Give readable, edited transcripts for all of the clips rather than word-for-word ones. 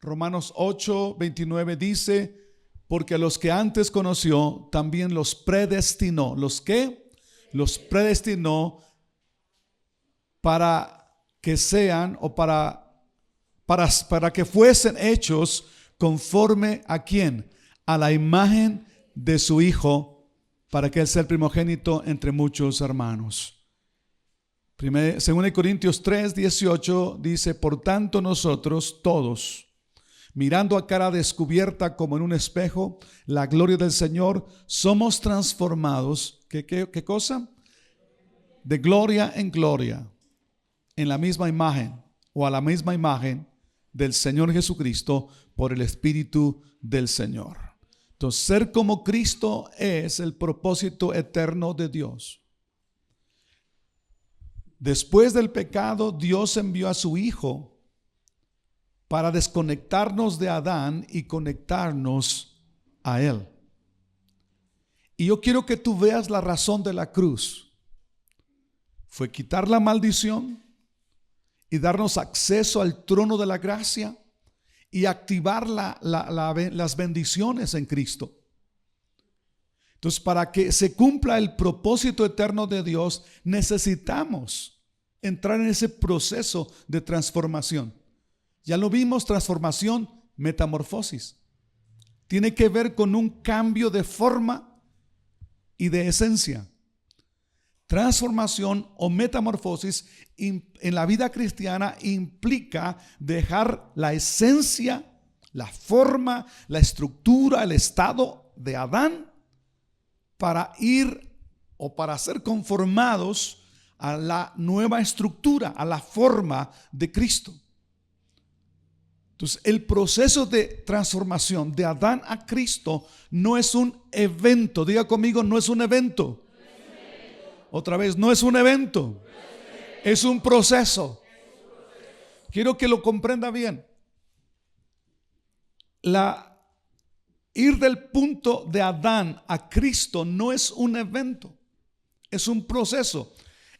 Romanos 8:29 dice: porque a los que antes conoció, también los predestinó. ¿Los qué? Los predestinó para que sean o para que fuesen hechos conforme ¿a quién? A la imagen de su Hijo, para que Él sea el primogénito entre muchos hermanos. 2 Corintios 3:18 dice: por tanto nosotros todos, mirando a cara descubierta como en un espejo la gloria del Señor, somos transformados, ¿qué cosa? De gloria en gloria, en la misma imagen o a la misma imagen del Señor Jesucristo, por el Espíritu del Señor. Entonces, ser como Cristo es el propósito eterno de Dios. Después del pecado, Dios envió a su Hijo para desconectarnos de Adán y conectarnos a Él. Y yo quiero que tú veas la razón de la cruz. Fue quitar la maldición y darnos acceso al trono de la gracia y activar las bendiciones en Cristo. Entonces, para que se cumpla el propósito eterno de Dios, necesitamos entrar en ese proceso de transformación. Ya lo vimos, transformación, metamorfosis. Tiene que ver con un cambio de forma y de esencia. Transformación o metamorfosis en la vida cristiana implica dejar la esencia, la forma, la estructura, el estado de Adán para ir o para ser conformados a la nueva estructura, a la forma de Cristo. Entonces, el proceso de transformación de Adán a Cristo no es un evento. Diga conmigo, no es un evento. Otra vez, no es un evento. Es un proceso. Quiero que lo comprenda bien. Ir del punto de Adán a Cristo no es un evento, es un proceso.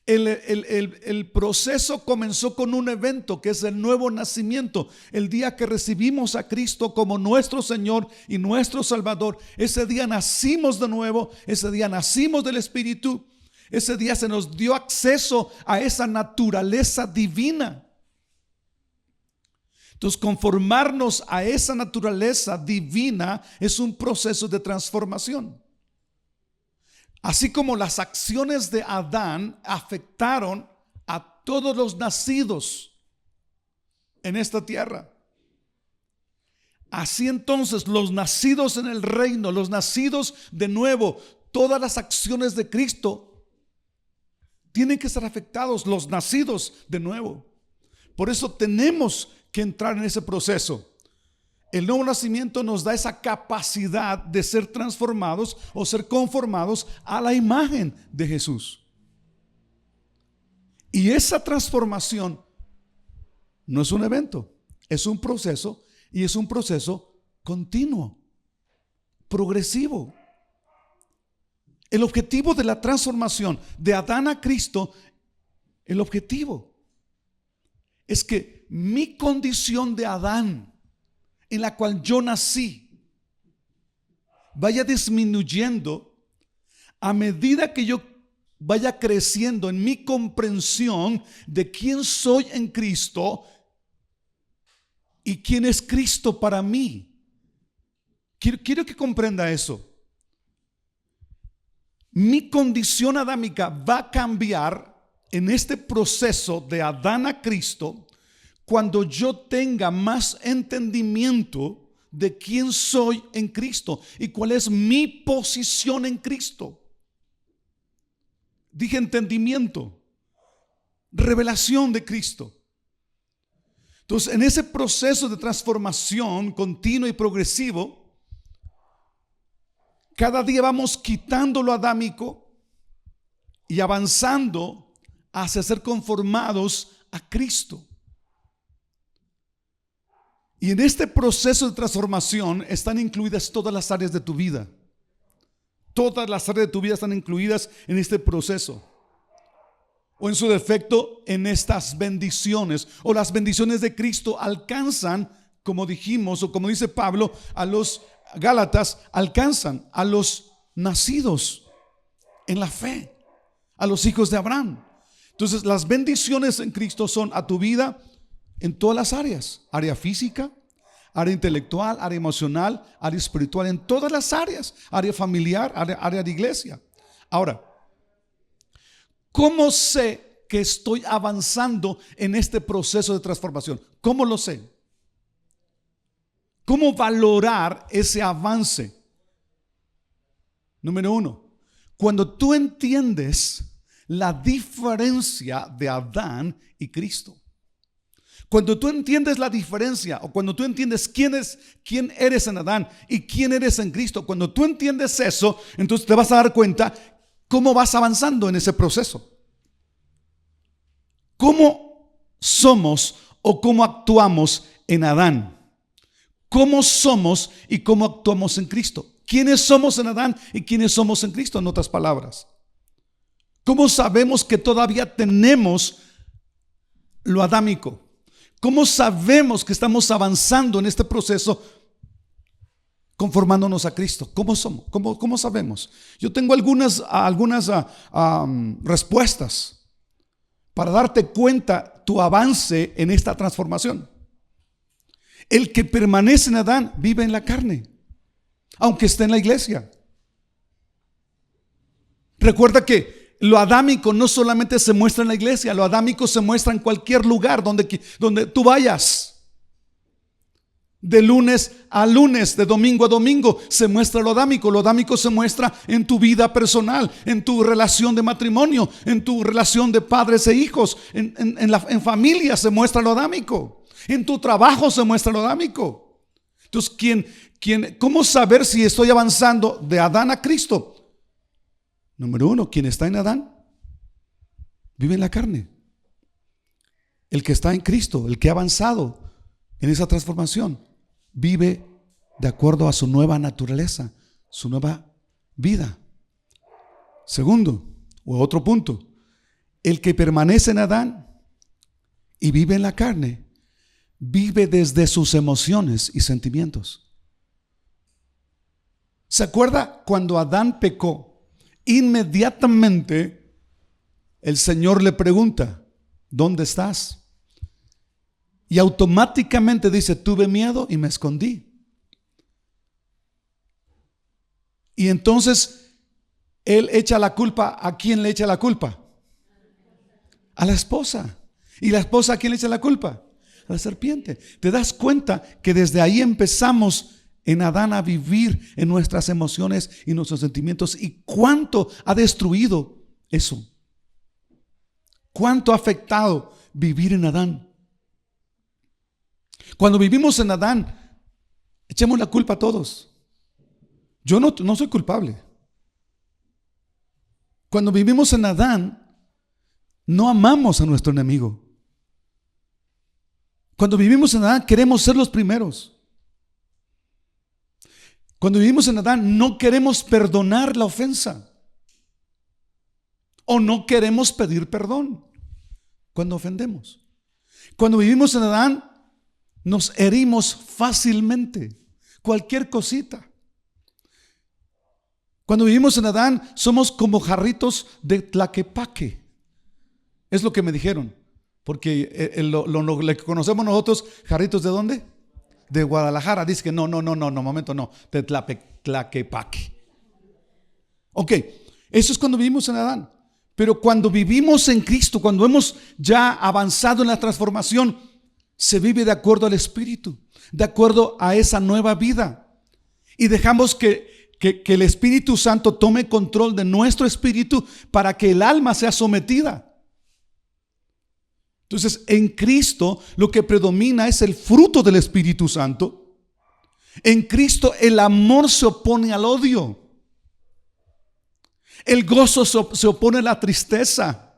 El proceso comenzó con un evento que es el nuevo nacimiento. El día que recibimos a Cristo como nuestro Señor y nuestro Salvador, ese día nacimos de nuevo, ese día nacimos del Espíritu, ese día se nos dio acceso a esa naturaleza divina. Entonces, conformarnos a esa naturaleza divina es un proceso de transformación. Así como las acciones de Adán afectaron a todos los nacidos en esta tierra, así entonces los nacidos en el reino, los nacidos de nuevo, todas las acciones de Cristo tienen que ser afectados, los nacidos de nuevo. Por eso tenemos que entrar en ese proceso. El nuevo nacimiento nos da esa capacidad de ser transformados o ser conformados a la imagen de Jesús. Y esa transformación no es un evento, es un proceso, y es un proceso continuo, progresivo. El objetivo de la transformación de Adán a Cristo, el objetivo es que mi condición de Adán, en la cual yo nací, vaya disminuyendo a medida que yo vaya creciendo en mi comprensión de quién soy en Cristo y quién es Cristo para mí. Quiero que comprenda eso. Mi condición adámica va a cambiar en este proceso de Adán a Cristo cuando yo tenga más entendimiento de quién soy en Cristo y cuál es mi posición en Cristo. Dije entendimiento, revelación de Cristo. Entonces, en ese proceso de transformación continuo y progresivo, cada día vamos quitando lo adámico y avanzando hacia ser conformados a Cristo. Y en este proceso de transformación están incluidas todas las áreas de tu vida. Todas las áreas de tu vida están incluidas en este proceso. O en su defecto, en estas bendiciones. O las bendiciones de Cristo alcanzan como dijimos, o como dice Pablo a los Gálatas, alcanzan a los nacidos en la fe, a los hijos de Abraham. Entonces, las bendiciones en Cristo son a tu vida en todas las áreas: área física, área intelectual, área emocional, área espiritual, en todas las áreas, área familiar, área de iglesia. Ahora, ¿cómo sé que estoy avanzando en este proceso de transformación? ¿Cómo lo sé? ¿Cómo valorar ese avance? Número uno, cuando tú entiendes la diferencia de Adán y Cristo. Cuando tú entiendes la diferencia, o cuando tú entiendes quién eres en Adán y quién eres en Cristo, cuando tú entiendes eso, entonces te vas a dar cuenta cómo vas avanzando en ese proceso. ¿Cómo somos o cómo actuamos en Adán? ¿Cómo somos y cómo actuamos en Cristo? ¿Quiénes somos en Adán y quiénes somos en Cristo? En otras palabras, ¿cómo sabemos que todavía tenemos lo adámico? ¿Cómo sabemos que estamos avanzando en este proceso conformándonos a Cristo? ¿Cómo somos? ¿Cómo sabemos? Yo tengo algunas respuestas para darte cuenta tu avance en esta transformación. El que permanece en Adán vive en la carne, aunque esté en la iglesia. Recuerda que lo adámico no solamente se muestra en la iglesia, lo adámico se muestra en cualquier lugar donde tú vayas. De lunes a lunes, de domingo a domingo, se muestra lo adámico. Lo adámico se muestra en tu vida personal, en tu relación de matrimonio, en tu relación de padres e hijos, en familia se muestra lo adámico. En tu trabajo se muestra lo adámico. Entonces, ¿cómo saber si estoy avanzando de Adán a Cristo? Número uno, quien está en Adán vive en la carne. El que está en Cristo, el que ha avanzado en esa transformación, vive de acuerdo a su nueva naturaleza, su nueva vida. Segundo, o otro punto, el que permanece en Adán y vive en la carne, vive desde sus emociones y sentimientos. ¿Se acuerda cuando Adán pecó? Inmediatamente el Señor le pregunta: ¿dónde estás? Y automáticamente dice: tuve miedo y me escondí. Y entonces él echa la culpa. ¿A quién le echa la culpa? A la esposa. ¿Y la esposa a quién le echa la culpa? A la serpiente. ¿Te das cuenta que desde ahí empezamos en Adán a vivir en nuestras emociones y nuestros sentimientos? ¿Y cuánto ha destruido eso? ¿Cuánto ha afectado vivir en Adán? Cuando vivimos en Adán, echemos la culpa a todos. Yo no soy culpable. Cuando vivimos en Adán, no amamos a nuestro enemigo. Cuando vivimos en Adán, queremos ser los primeros. Cuando vivimos en Adán, no queremos perdonar la ofensa, o no queremos pedir perdón cuando ofendemos. Cuando vivimos en Adán, nos herimos fácilmente, cualquier cosita. Cuando vivimos en Adán, somos como jarritos de Tlaquepaque. Es lo que me dijeron, porque lo que conocemos nosotros, jarritos ¿de dónde? De Guadalajara. Dice que no, momento no, de Tlaquepaque. Ok, eso es cuando vivimos en Adán. Pero cuando vivimos en Cristo, cuando hemos ya avanzado en la transformación, se vive de acuerdo al Espíritu, de acuerdo a esa nueva vida. Y dejamos que el Espíritu Santo tome control de nuestro espíritu para que el alma sea sometida. Entonces, en Cristo lo que predomina es el fruto del Espíritu Santo. En Cristo el amor se opone al odio. El gozo se opone a la tristeza.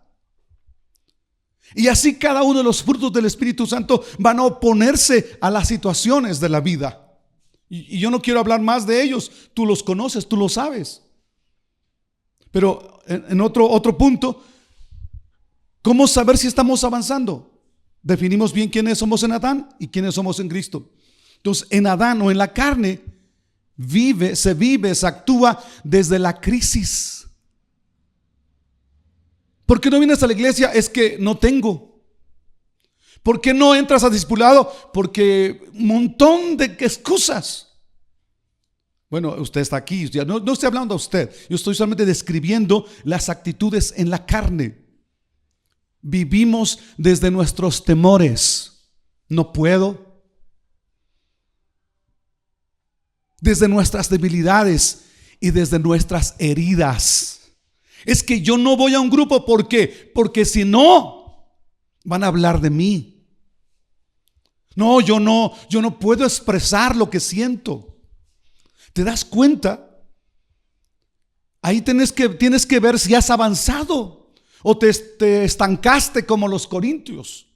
Y así cada uno de los frutos del Espíritu Santo van a oponerse a las situaciones de la vida. Y yo no quiero hablar más de ellos. Tú los conoces, tú lo sabes. Pero en otro punto, ¿cómo saber si estamos avanzando? Definimos bien quiénes somos en Adán y quiénes somos en Cristo. Entonces, en Adán o en la carne, se actúa desde la crisis. ¿Por qué no vienes a la iglesia? Es que no tengo. ¿Por qué no entras a discipulado? Porque un montón de excusas. Bueno, usted está aquí, no estoy hablando a usted, yo estoy solamente describiendo las actitudes en la carne. Vivimos desde nuestros temores. No puedo. Desde nuestras debilidades y desde nuestras heridas. Es que yo no voy a un grupo, ¿por qué? Porque si no, van a hablar de mí. No, yo no puedo expresar lo que siento. ¿Te das cuenta? Ahí tienes que ver si has avanzado o te estancaste como los corintios.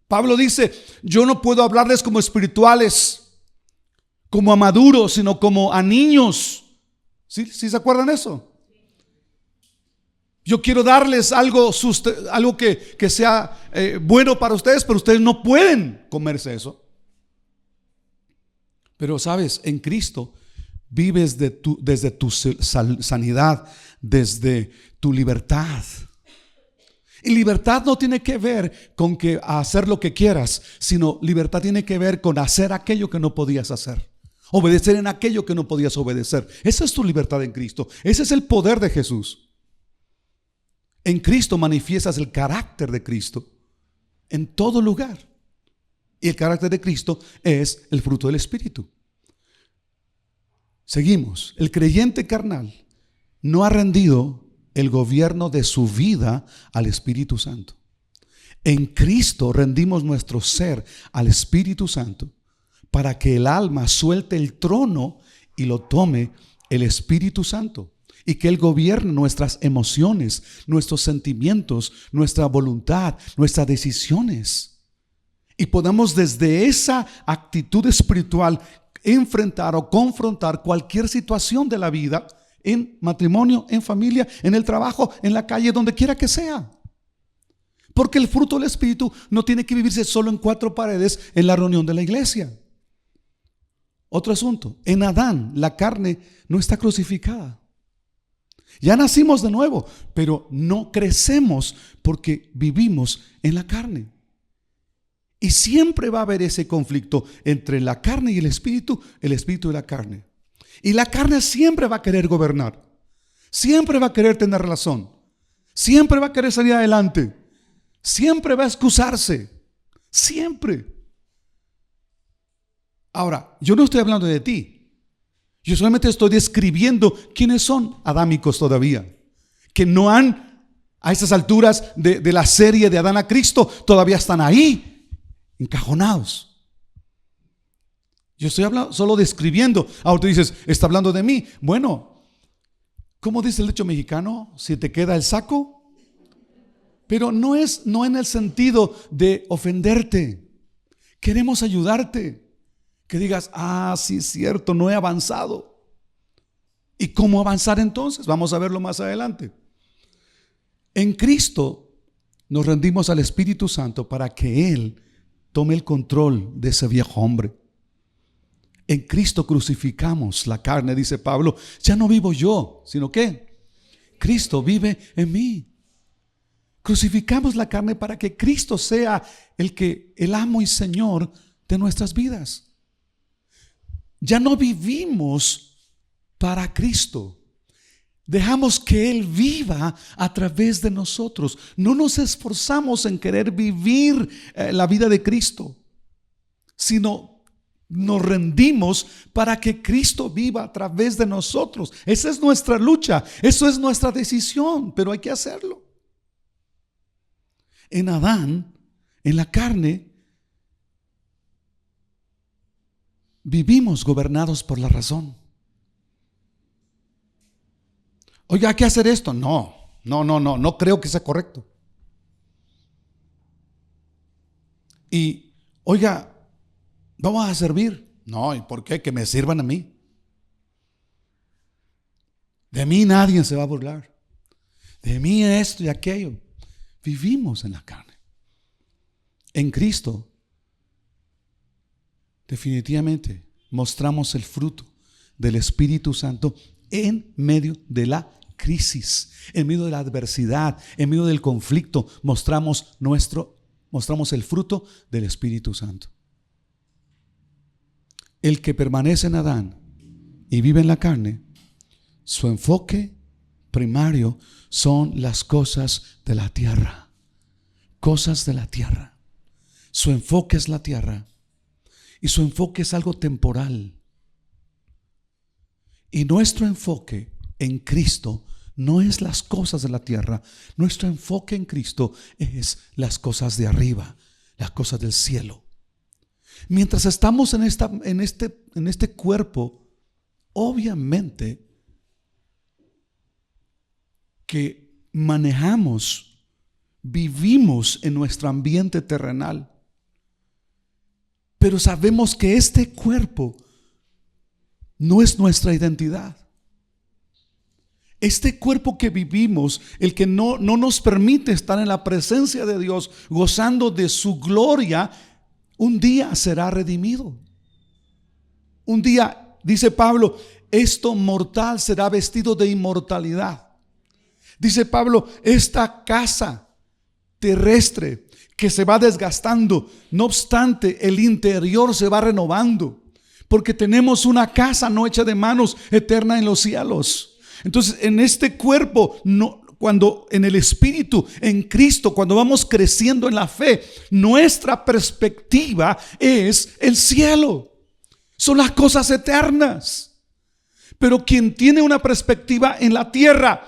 Pablo dice, yo no puedo hablarles como espirituales, como a maduros, sino como a niños. ¿Sí se acuerdan eso? Yo quiero darles algo que sea bueno para ustedes, pero ustedes no pueden comerse eso. Pero sabes, en Cristo vives desde tu sanidad, desde tu libertad. Y libertad no tiene que ver con que hacer lo que quieras, sino libertad tiene que ver con hacer aquello que no podías hacer. Obedecer en aquello que no podías obedecer. Esa es tu libertad en Cristo. Ese es el poder de Jesús. En Cristo manifiestas el carácter de Cristo en todo lugar. Y el carácter de Cristo es el fruto del Espíritu. Seguimos. El creyente carnal no ha rendido el gobierno de su vida al Espíritu Santo. En Cristo rendimos nuestro ser al Espíritu Santo para que el alma suelte el trono y lo tome el Espíritu Santo. Y que Él gobierne nuestras emociones, nuestros sentimientos, nuestra voluntad, nuestras decisiones. Y podamos desde esa actitud espiritual enfrentar o confrontar cualquier situación de la vida, en matrimonio, en familia, en el trabajo, en la calle, donde quiera que sea. Porque el fruto del Espíritu no tiene que vivirse solo en 4 paredes en la reunión de la iglesia. Otro asunto, en Adán la carne no está crucificada. Ya nacimos de nuevo, pero no crecemos porque vivimos en la carne. Y siempre va a haber ese conflicto entre la carne y el espíritu y la carne. Y la carne siempre va a querer gobernar, siempre va a querer tener razón, siempre va a querer salir adelante, siempre va a excusarse, siempre. Ahora, yo no estoy hablando de ti. Yo solamente estoy describiendo quiénes son adámicos todavía, que no han, a estas alturas de la serie de Adán a Cristo, todavía están ahí, encajonados. Yo estoy hablando, solo describiendo. Ahora tú dices, está hablando de mí. Bueno, ¿cómo dice el dicho mexicano? Si te queda el saco. Pero no en el sentido de ofenderte. Queremos ayudarte. Que digas, sí es cierto, no he avanzado. ¿Y cómo avanzar entonces? Vamos a verlo más adelante. En Cristo nos rendimos al Espíritu Santo para que Él tome el control de ese viejo hombre. En Cristo crucificamos la carne, dice Pablo. Ya no vivo yo, sino que Cristo vive en mí. Crucificamos la carne para que Cristo sea el amo y Señor de nuestras vidas. Ya no vivimos para Cristo. Dejamos que Él viva a través de nosotros. No nos esforzamos en querer vivir la vida de Cristo, sino nos rendimos para que Cristo viva a través de nosotros. Esa es nuestra lucha, eso es nuestra decisión, pero hay que hacerlo. En Adán, en la carne, vivimos gobernados por la razón. Oiga, hay que hacer esto. No creo que sea correcto. Y, oiga, vamos a servir. No, ¿y por qué? Que me sirvan a mí. De mí nadie se va a burlar. De mí esto y aquello. Vivimos en la carne. En Cristo definitivamente mostramos el fruto del Espíritu Santo en medio de la crisis, en medio de la adversidad, en medio del conflicto. Mostramos el fruto del Espíritu Santo. El que permanece en Adán y vive en la carne, su enfoque primario son las cosas de la tierra. Cosas de la tierra. Su enfoque es la tierra. Y su enfoque es algo temporal. Y nuestro enfoque en Cristo no es las cosas de la tierra. Nuestro enfoque en Cristo es las cosas de arriba, las cosas del cielo. Mientras estamos en este cuerpo, obviamente que vivimos en nuestro ambiente terrenal. Pero sabemos que este cuerpo no es nuestra identidad. Este cuerpo que vivimos, el que no nos permite estar en la presencia de Dios, gozando de su gloria, un día será redimido. Un día, dice Pablo, esto mortal será vestido de inmortalidad. Dice Pablo, esta casa terrestre que se va desgastando, no obstante, el interior se va renovando, porque tenemos una casa no hecha de manos, eterna en los cielos. Entonces, en este cuerpo, cuando en el Espíritu, en Cristo, cuando vamos creciendo en la fe, nuestra perspectiva es el cielo. Son las cosas eternas. Pero quien tiene una perspectiva en la tierra,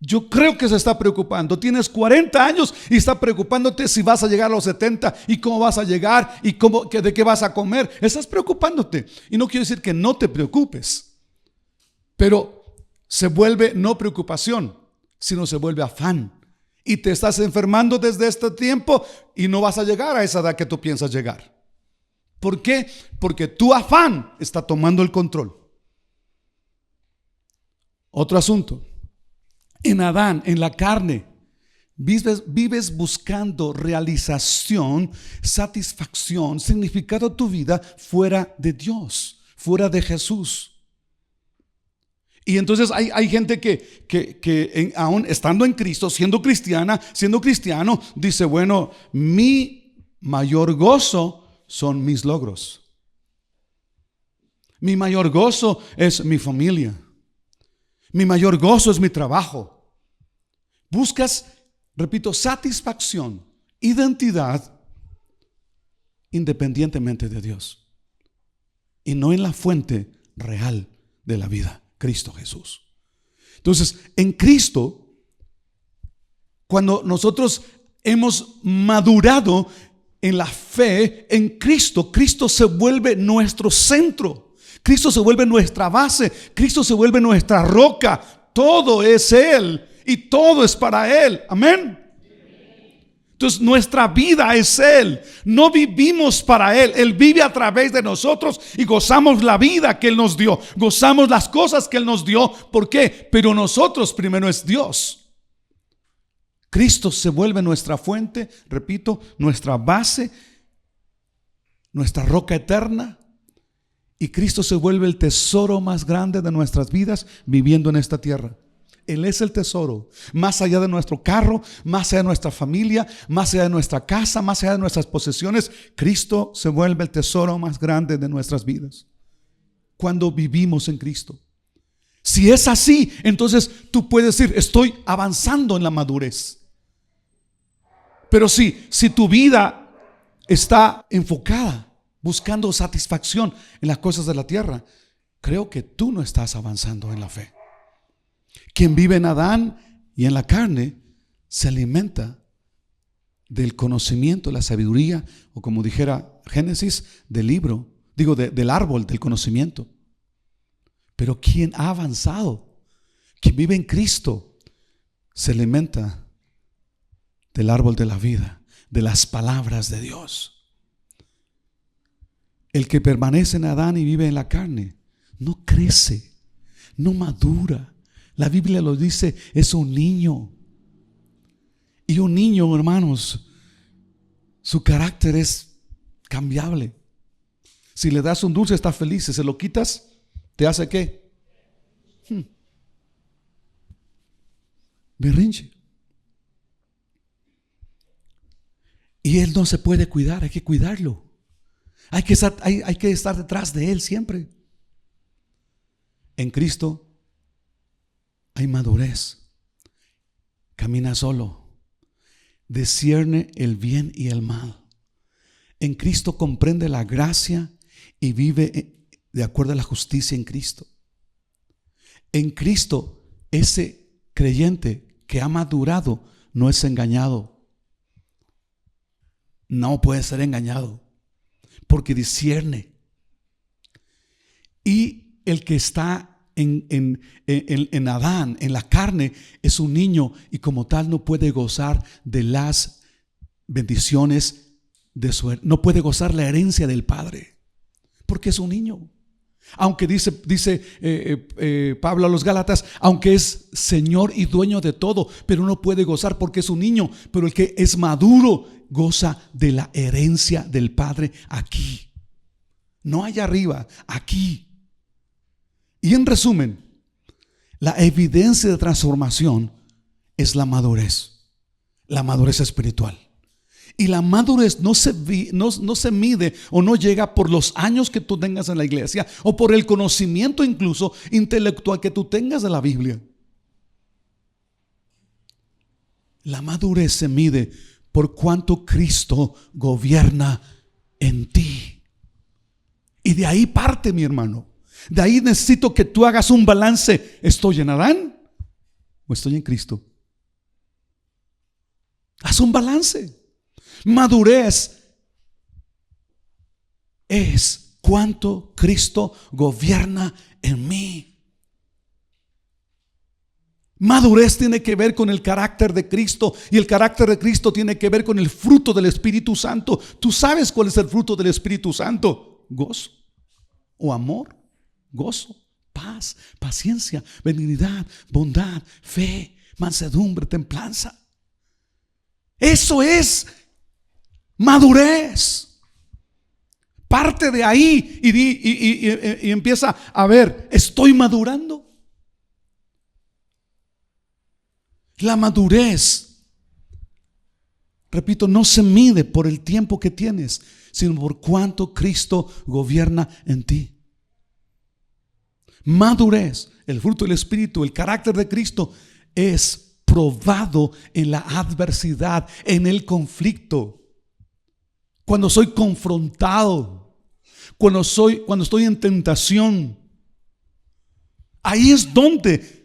yo creo que se está preocupando. Tienes 40 años y está preocupándote si vas a llegar a los 70 y cómo vas a llegar y de qué vas a comer. Estás preocupándote. Y no quiero decir que no te preocupes, pero se vuelve no preocupación, sino se vuelve afán. Y te estás enfermando desde este tiempo y no vas a llegar a esa edad que tú piensas llegar. ¿Por qué? Porque tu afán está tomando el control. Otro asunto. En Adán, en la carne, vives buscando realización, satisfacción, significado de tu vida fuera de Dios, fuera de Jesús. Y entonces hay gente que aún estando en Cristo, siendo cristiano, dice, bueno, mi mayor gozo son mis logros. Mi mayor gozo es mi familia. Mi mayor gozo es mi trabajo. Buscas, repito, satisfacción, identidad, independientemente de Dios. Y no en la fuente real de la vida, Cristo Jesús. Entonces, en Cristo, cuando nosotros hemos madurado en la fe en Cristo, Cristo se vuelve nuestro centro. Cristo se vuelve nuestra base. Cristo se vuelve nuestra roca. Todo es Él y todo es para Él. Amén. Entonces nuestra vida es Él. No vivimos para Él. Él vive a través de nosotros y gozamos la vida que Él nos dio. Gozamos las cosas que Él nos dio. ¿Por qué? Pero nosotros primero es Dios. Cristo se vuelve nuestra fuente, repito, nuestra base, nuestra roca eterna. Y Cristo se vuelve el tesoro más grande de nuestras vidas viviendo en esta tierra. Él es el tesoro, más allá de nuestro carro, más allá de nuestra familia, más allá de nuestra casa, más allá de nuestras posesiones. Cristo se vuelve el tesoro más grande de nuestras vidas cuando vivimos en Cristo. Si es así, entonces tú puedes decir, estoy avanzando en la madurez. Pero si tu vida está enfocada buscando satisfacción en las cosas de la tierra, creo que tú no estás avanzando en la fe. Quien vive en Adán y en la carne se alimenta del conocimiento, la sabiduría, o como dijera Génesis, del árbol del conocimiento. Pero quien ha avanzado, quien vive en Cristo, se alimenta del árbol de la vida, de las palabras de Dios. El que permanece en Adán y vive en la carne no crece, no madura. La Biblia lo dice, es un niño. Y un niño, hermanos, su carácter es cambiable. Si le das un dulce está feliz, si se lo quitas, ¿te hace qué? Berrinche. Y él no se puede cuidar, hay que cuidarlo. Hay que estar detrás de él siempre. En Cristo hay madurez. Camina solo. Discierne el bien y el mal. En Cristo comprende la gracia y vive de acuerdo a la justicia en Cristo. En Cristo, ese creyente que ha madurado no es engañado. No puede ser engañado, porque discierne. Y el que está en Adán, en la carne, es un niño y como tal no puede gozar de las bendiciones de no puede gozar la herencia del Padre, porque es un niño. Aunque dice Pablo a los Gálatas, aunque es Señor y dueño de todo, pero no puede gozar porque es un niño. Pero el que es maduro goza de la herencia del Padre aquí, no allá arriba, aquí. Y en resumen, la evidencia de transformación es la madurez espiritual. Y la madurez no se mide o no llega por los años que tú tengas en la iglesia o por el conocimiento incluso intelectual que tú tengas de la Biblia. La madurez se mide por cuánto Cristo gobierna en ti. Y de ahí parte, mi hermano. De ahí necesito que tú hagas un balance. ¿Estoy en Adán o estoy en Cristo? Haz un balance. Madurez es cuánto Cristo gobierna en mí. Madurez tiene que ver con el carácter de Cristo, y el carácter de Cristo tiene que ver con el fruto del Espíritu Santo. ¿Tú sabes cuál es el fruto del Espíritu Santo? Gozo o amor, gozo, paz, paciencia, benignidad, bondad, fe, mansedumbre, templanza. Eso es madurez. Parte de ahí y empieza a ver, ¿estoy madurando? La madurez, repito, no se mide por el tiempo que tienes, sino por cuánto Cristo gobierna en ti. Madurez, el fruto del Espíritu, el carácter de Cristo es probado en la adversidad, en el conflicto. Cuando soy confrontado, cuando estoy en tentación, ahí es donde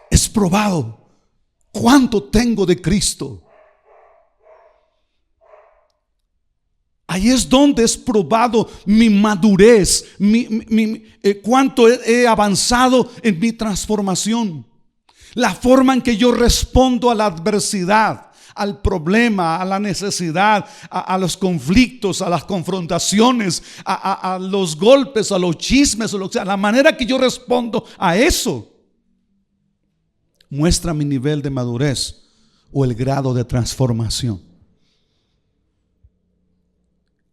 es probado cuánto tengo de Cristo. Ahí es donde es probado mi madurez, cuánto he avanzado en mi transformación. La forma en que yo respondo a la adversidad, al problema, a la necesidad, a los conflictos, a las confrontaciones, a los golpes, a los chismes, o lo que sea, la manera que yo respondo a eso muestra mi nivel de madurez o el grado de transformación.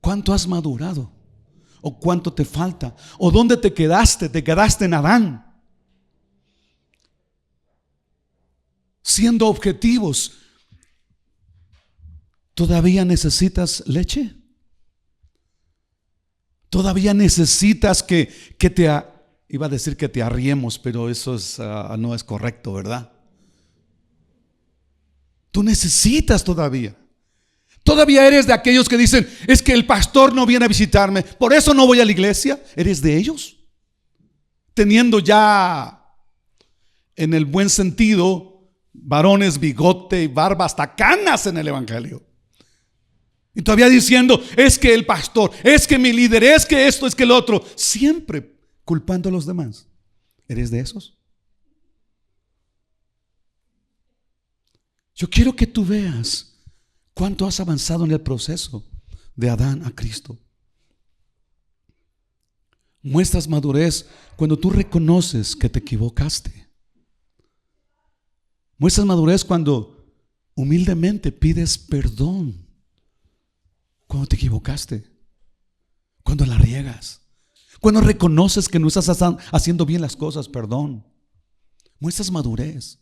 ¿Cuánto has madurado? ¿O cuánto te falta? ¿O dónde te quedaste? ¿Te quedaste en Adán? Siendo objetivos, ¿todavía necesitas leche? ¿Todavía necesitas que iba a decir que te arriemos, pero eso no es correcto, ¿verdad? Tú necesitas todavía. Todavía eres de aquellos que dicen, es que el pastor no viene a visitarme, por eso no voy a la iglesia. ¿Eres de ellos? Teniendo ya, en el buen sentido, varones, bigote y barba, hasta canas en el evangelio. Y todavía diciendo, es que el pastor, es que mi líder, es que esto, es que el otro. Siempre culpando a los demás. ¿Eres de esos? Yo quiero que tú veas cuánto has avanzado en el proceso de Adán a Cristo. Muestras madurez cuando tú reconoces que te equivocaste. Muestras madurez cuando humildemente pides perdón cuando te equivocaste. niegas. Cuando reconoces que no estás haciendo bien las cosas, perdón. Muestras madurez.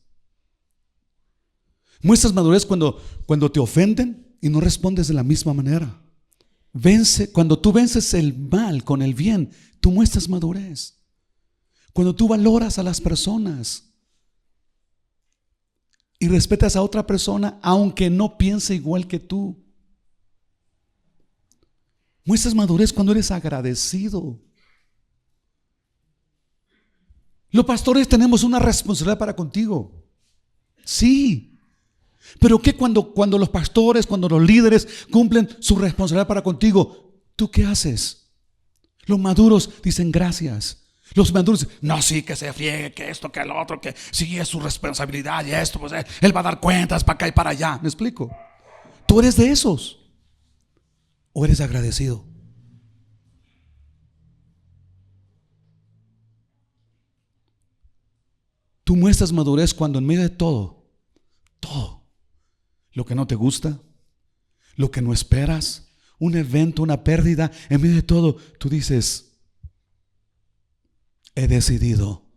Muestras madurez cuando te ofenden y no respondes de la misma manera. Cuando tú vences el mal con el bien, tú muestras madurez. Cuando tú valoras a las personas y respetas a otra persona aunque no piense igual que tú. Muestras madurez cuando eres agradecido. Los pastores tenemos una responsabilidad para contigo. Sí. Pero ¿qué cuando los pastores, cuando los líderes cumplen su responsabilidad para contigo? ¿Tú qué haces? Los maduros dicen gracias. Los maduros dicen, no, sí, que se friegue, que esto, que lo otro, que sí es su responsabilidad y esto, pues él va a dar cuentas para acá y para allá. ¿Me explico? ¿Tú eres de esos? ¿O eres agradecido? Tú muestras madurez cuando en medio de todo, lo que no te gusta, lo que no esperas, un evento, una pérdida, en medio de todo, tú dices, he decidido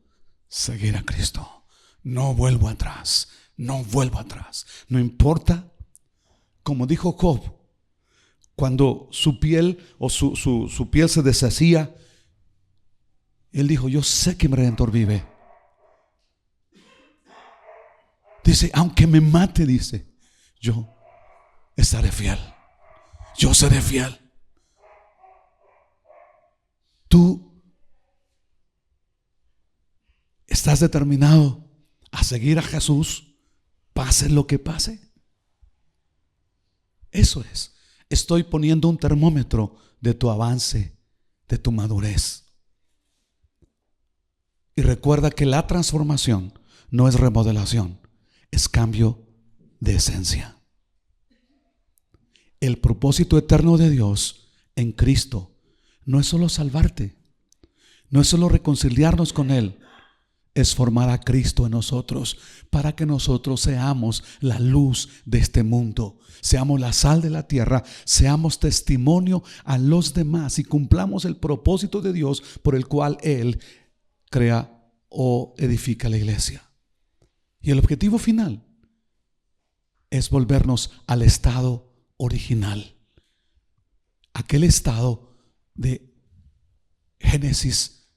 seguir a Cristo. No vuelvo atrás, no vuelvo atrás. No importa, como dijo Job, cuando su piel o su piel se deshacía, él dijo, yo sé que mi Redentor vive. Dice, aunque me mate, dice, yo estaré fiel. Yo seré fiel. Tú estás determinado a seguir a Jesús, pase lo que pase. Eso es. Estoy poniendo un termómetro de tu avance, de tu madurez. Y recuerda que la transformación no es remodelación, es cambio de esencia. El propósito eterno de Dios en Cristo no es solo salvarte, no es solo reconciliarnos con Él, es formar a Cristo en nosotros para que nosotros seamos la luz de este mundo, seamos la sal de la tierra, seamos testimonio a los demás y cumplamos el propósito de Dios por el cual Él crea o edifica la iglesia. Y el objetivo final es volvernos al estado original, aquel estado de Génesis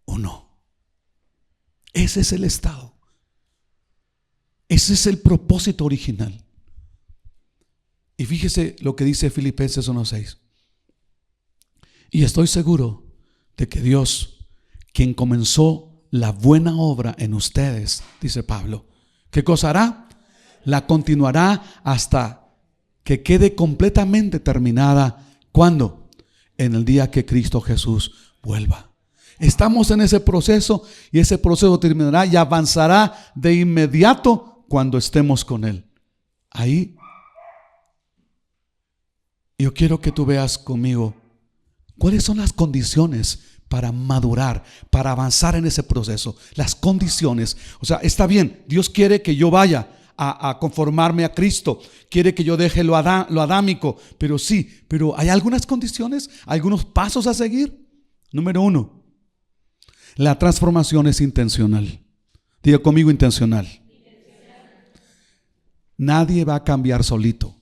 1. Ese es el estado. Ese es el propósito original. Y fíjese lo que dice Filipenses 1:6. Y estoy seguro de que Dios, quien comenzó la buena obra en ustedes, dice Pablo, ¿qué cosa hará? La continuará hasta que quede completamente terminada. ¿Cuándo? En el día que Cristo Jesús vuelva. Estamos en ese proceso y ese proceso terminará y avanzará de inmediato cuando estemos con Él. Ahí yo quiero que tú veas conmigo cuáles son las condiciones para madurar, para avanzar en ese proceso. Las condiciones, o sea, está bien, Dios quiere que yo vaya a conformarme a Cristo, quiere que yo deje lo adámico, pero hay algunas condiciones, algunos pasos a seguir. Número 1, la transformación es intencional. Diga conmigo, intencional. Nadie va a cambiar solito.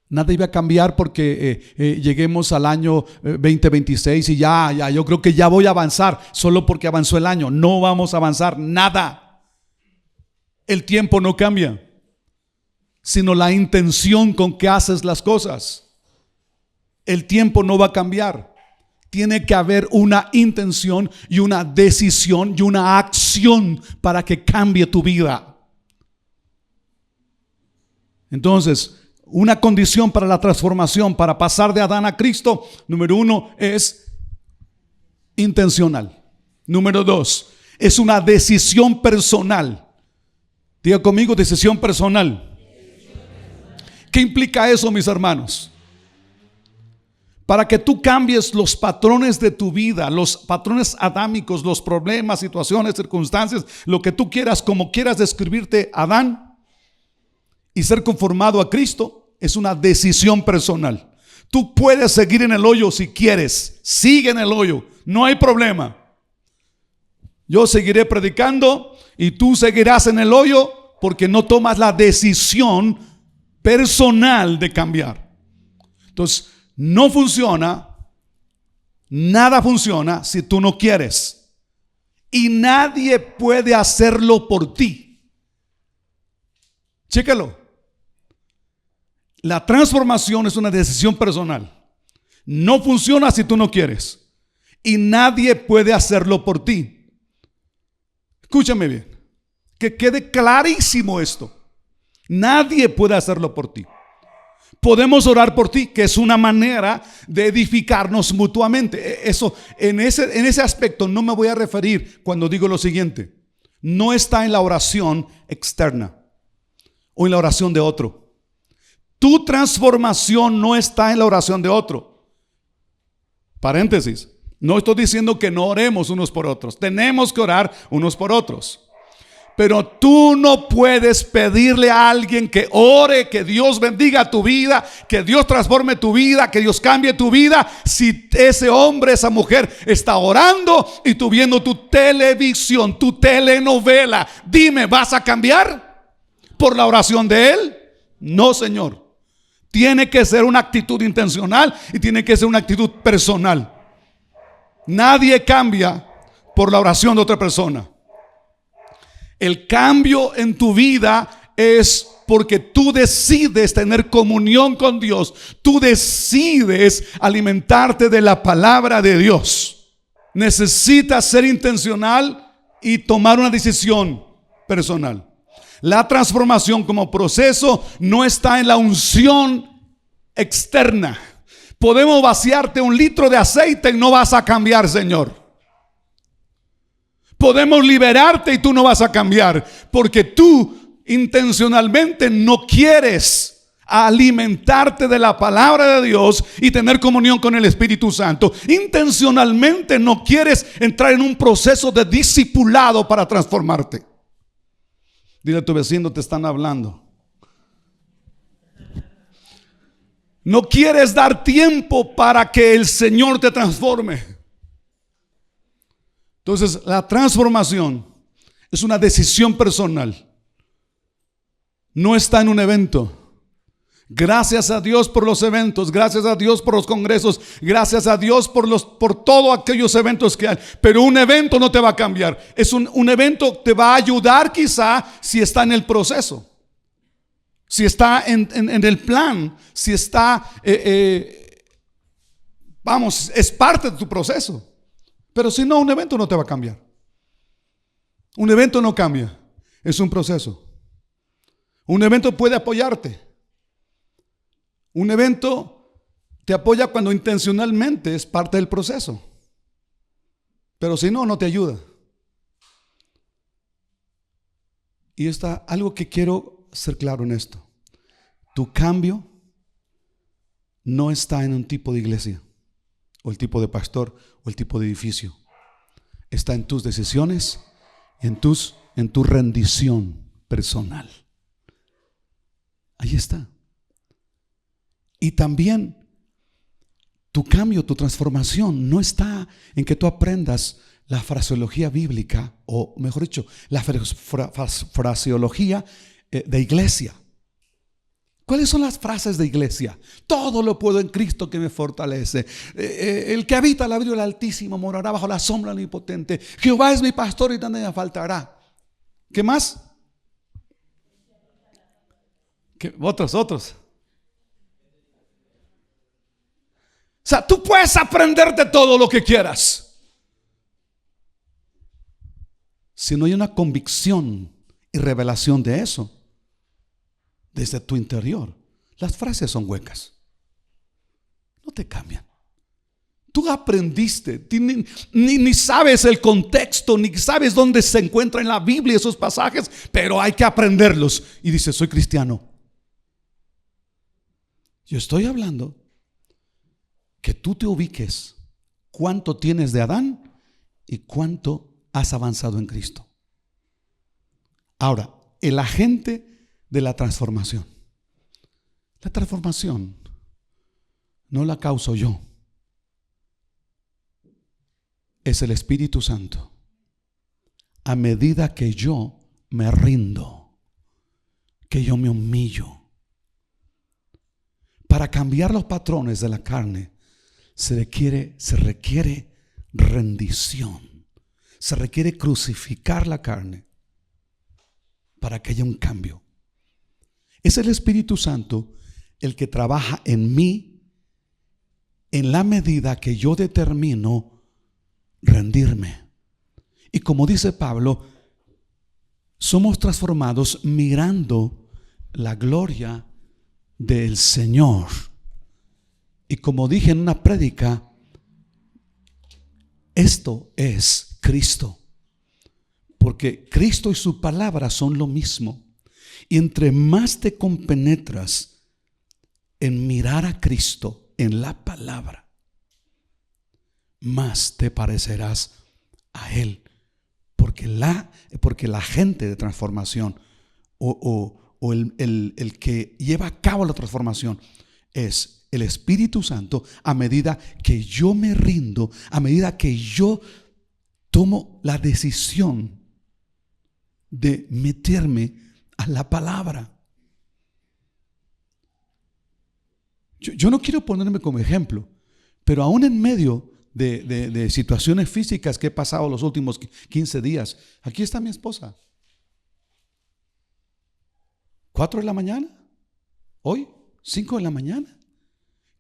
Nadie va a cambiar porque lleguemos al año 2026 y ya, yo creo que ya voy a avanzar solo porque avanzó el año. No vamos a avanzar nada. El tiempo no cambia, sino la intención con que haces las cosas. El tiempo no va a cambiar. Tiene que haber una intención y una decisión y una acción para que cambie tu vida. Entonces, una condición para la transformación, para pasar de Adán a Cristo, número 1 es intencional. Número 2, es una decisión personal. Diga conmigo, decisión personal. ¿Qué implica eso, mis hermanos? Para que tú cambies los patrones de tu vida, los patrones adámicos, los problemas, situaciones, circunstancias, lo que tú quieras, como quieras describirte Adán y ser conformado a Cristo, es una decisión personal. Tú puedes seguir en el hoyo si quieres. Sigue en el hoyo. No hay problema. Yo seguiré predicando y tú seguirás en el hoyo porque no tomas la decisión personal de cambiar. Entonces, no funciona. Nada funciona si tú no quieres. Y nadie puede hacerlo por ti. Chécalo. La transformación es una decisión personal. No funciona si tú no quieres. Y nadie puede hacerlo por ti. Escúchame bien. Que quede clarísimo esto. Nadie puede hacerlo por ti. Podemos orar por ti, que es una manera de edificarnos mutuamente. Eso, en ese aspecto no me voy a referir cuando digo lo siguiente. No está en la oración externa o en la oración de otro. Tu transformación no está en la oración de otro. Paréntesis. No estoy diciendo que no oremos unos por otros. Tenemos que orar unos por otros. Pero tú no puedes pedirle a alguien que ore, que Dios bendiga tu vida, que Dios transforme tu vida, que Dios cambie tu vida, si ese hombre, esa mujer está orando y tú viendo tu televisión, tu telenovela. Dime, ¿vas a cambiar por la oración de él? No, Señor. Tiene que ser una actitud intencional y tiene que ser una actitud personal. Nadie cambia por la oración de otra persona. El cambio en tu vida es porque tú decides tener comunión con Dios. Tú decides alimentarte de la palabra de Dios. Necesitas ser intencional y tomar una decisión personal. La transformación como proceso no está en la unción externa. Podemos vaciarte 1 litro de aceite y no vas a cambiar, Señor. Podemos liberarte y tú no vas a cambiar porque tú intencionalmente no quieres alimentarte de la palabra de Dios y tener comunión con el Espíritu Santo. Intencionalmente no quieres entrar en un proceso de discipulado para transformarte. Dile a tu vecino, te están hablando. No quieres dar tiempo para que el Señor te transforme. Entonces, la transformación es una decisión personal. No está en un evento. Gracias a Dios por los eventos, gracias a Dios por los congresos, gracias a Dios por todos aquellos eventos que hay. Pero un evento no te va a cambiar. Un evento te va a ayudar quizá si está en el proceso. Si está en el plan, si está, es parte de tu proceso. Pero si no, un evento no te va a cambiar. Un evento no cambia, es un proceso. Un evento puede apoyarte. Un evento te apoya cuando intencionalmente es parte del proceso. Pero si no, no te ayuda. Y está algo que quiero ser claro en esto. Tu cambio no está en un tipo de iglesia, o el tipo de pastor, o el tipo de edificio. Está en tus decisiones, en tu rendición personal. Ahí está. Y también tu cambio, tu transformación no está en que tú aprendas la fraseología bíblica, o mejor dicho, la fraseología de iglesia. ¿Cuáles son las frases de iglesia? Todo lo puedo en Cristo que me fortalece. El que habita al abrigo del Altísimo morará bajo la sombra del Omnipotente. Jehová es mi pastor y nada me faltará. ¿Qué más? Otros. O sea, tú puedes aprenderte todo lo que quieras. Si no hay una convicción y revelación de eso desde tu interior, las frases son huecas. No te cambian. Tú aprendiste, ni sabes el contexto, ni sabes dónde se encuentra en la Biblia esos pasajes, pero hay que aprenderlos. Y dices, soy cristiano. Yo estoy hablando que tú te ubiques cuánto tienes de Adán y cuánto has avanzado en Cristo. Ahora, el agente de la transformación. La transformación no la causo yo. Es el Espíritu Santo. A medida que yo me rindo, que yo me humillo. Para cambiar los patrones de la carne se requiere rendición. Se requiere crucificar la carne para que haya un cambio. Es el Espíritu Santo el que trabaja en mí en la medida que yo determino rendirme. Y como dice Pablo, somos transformados mirando la gloria del Señor. Y como dije en una prédica, esto es Cristo, porque Cristo y su palabra son lo mismo. Y entre más te compenetras en mirar a Cristo en la palabra, más te parecerás a Él, porque la gente de transformación o el que lleva a cabo la transformación es el Espíritu Santo. A medida que yo me rindo, a medida que yo tomo la decisión de meterme a la palabra. Yo no quiero ponerme como ejemplo, pero aún en medio de situaciones físicas que he pasado los últimos 15 días, aquí está mi esposa. 4 de la mañana, hoy 5 de la mañana.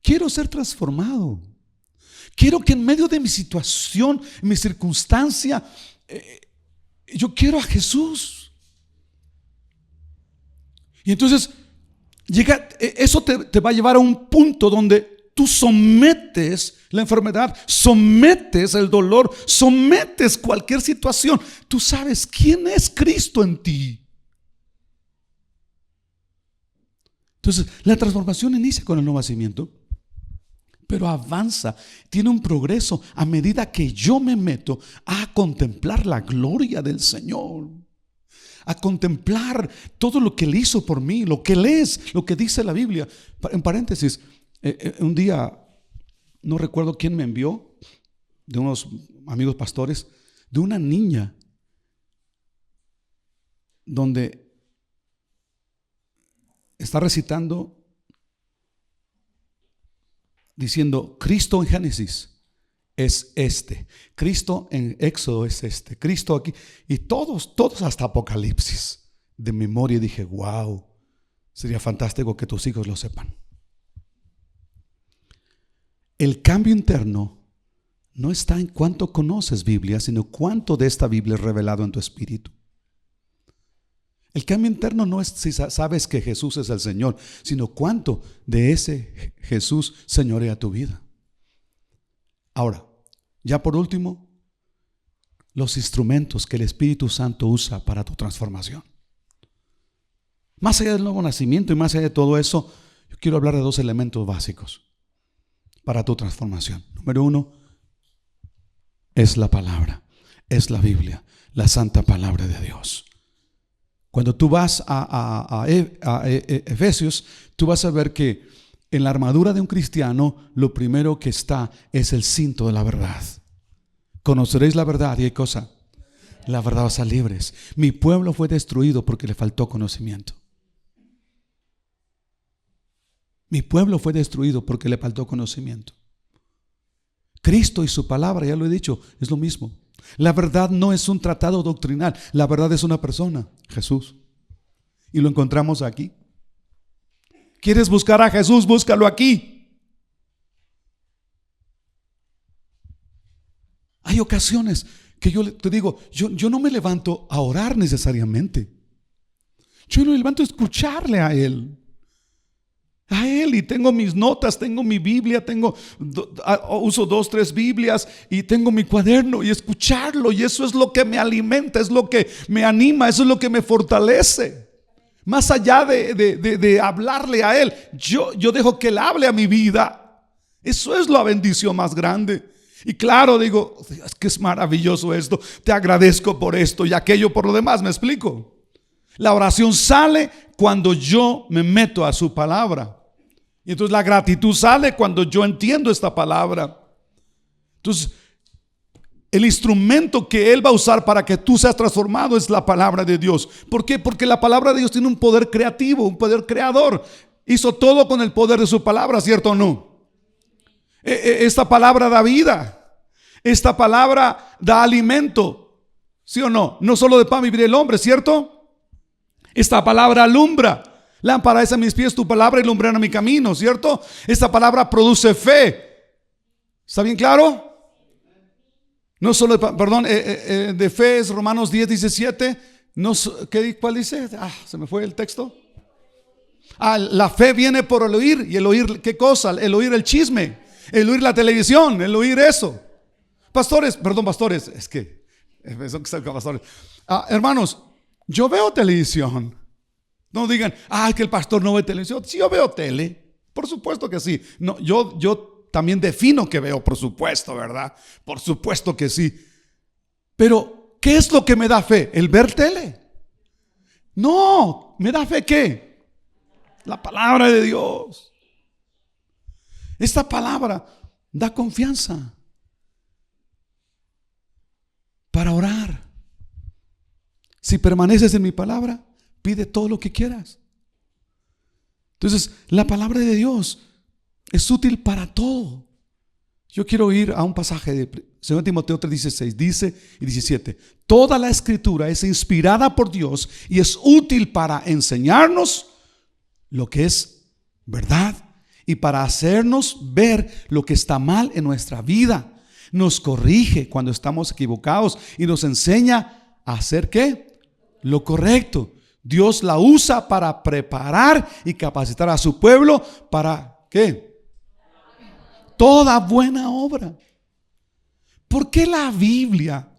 Quiero ser transformado. Quiero que en medio de mi situación, mi circunstancia, yo quiero a Jesús. Y entonces eso te va a llevar a un punto donde tú sometes la enfermedad, sometes el dolor, sometes cualquier situación. Tú sabes quién es Cristo en ti. Entonces, la transformación inicia con el nuevo nacimiento, pero avanza, tiene un progreso a medida que yo me meto a contemplar la gloria del Señor, a contemplar todo lo que Él hizo por mí, lo que Él es, lo que dice la Biblia. En paréntesis, un día, no recuerdo quién me envió, de unos amigos pastores, de una niña donde está recitando, diciendo: Cristo en Génesis es este, Cristo en Éxodo es este, Cristo aquí, y todos hasta Apocalipsis. De memoria dije: wow, sería fantástico que tus hijos lo sepan. El cambio interno no está en cuánto conoces Biblia, sino cuánto de esta Biblia es revelado en tu espíritu. El cambio interno no es si sabes que Jesús es el Señor, sino cuánto de ese Jesús señorea tu vida. Ahora, ya por último, los instrumentos que el Espíritu Santo usa para tu transformación. Más allá del nuevo nacimiento y más allá de todo eso, yo quiero hablar de 2 elementos básicos para tu transformación. Número 1 es la palabra, es la Biblia, la santa palabra de Dios. Cuando tú vas a Efesios, tú vas a ver que en la armadura de un cristiano lo primero que está es el cinto de la verdad. Conoceréis la verdad y ¿qué cosa? La verdad os hará libres. Mi pueblo fue destruido porque le faltó conocimiento. Mi pueblo fue destruido porque le faltó conocimiento. Cristo y su palabra, ya lo he dicho, es lo mismo. La verdad no es un tratado doctrinal, la verdad es una persona, Jesús. Y lo encontramos aquí. ¿Quieres buscar a Jesús? Búscalo aquí. Hay ocasiones que yo te digo, yo no me levanto a orar necesariamente. Yo me levanto a escucharle a Él. A Él, y tengo mis notas, tengo mi Biblia, uso 2, 3 Biblias y tengo mi cuaderno y escucharlo, y eso es lo que me alimenta, es lo que me anima, eso es lo que me fortalece. Más allá de hablarle a Él, yo dejo que Él hable a mi vida. Eso es la bendición más grande. Y claro, digo, es que es maravilloso esto, te agradezco por esto y aquello por lo demás, ¿me explico? La oración sale cuando yo me meto a su palabra. Y entonces la gratitud sale cuando yo entiendo esta palabra. Entonces, el instrumento que Él va a usar para que tú seas transformado es la palabra de Dios. ¿Por qué? Porque la palabra de Dios tiene un poder creativo, un poder creador. Hizo todo con el poder de su palabra, ¿cierto o no? Esta palabra da vida. Esta palabra da alimento, ¿sí o no? No solo de pan vivirá el hombre, ¿cierto? Esta palabra alumbra. Lámpara es a mis pies tu palabra y lumbrera mi camino, ¿cierto? Esta palabra produce fe. ¿Está bien claro? No solo, de fe es Romanos 10:17. No, ¿cuál dice? Se me fue el texto. La fe viene por el oír. ¿Y el oír qué cosa? El oír el chisme, el oír la televisión, el oír eso. Pastores, es que pastores. Hermanos, yo veo televisión. No digan, que el pastor no ve televisión. Sí, yo veo tele, por supuesto que sí. No, yo también defino que veo, por supuesto, ¿verdad? Por supuesto que sí. Pero, ¿qué es lo que me da fe? ¿El ver tele? No, ¿me da fe qué? La palabra de Dios. Esta palabra da confianza para orar. Si permaneces en mi palabra, pide todo lo que quieras. Entonces, la palabra de Dios es útil para todo. Yo quiero ir a un pasaje de 2 Timoteo 3:16, dice y 17. Toda la escritura es inspirada por Dios y es útil para enseñarnos lo que es verdad y para hacernos ver lo que está mal en nuestra vida. Nos corrige cuando estamos equivocados y nos enseña a hacer ¿qué? Lo correcto. Dios la usa para preparar y capacitar a su pueblo para ¿qué? Toda buena obra. ¿Por qué la Biblia,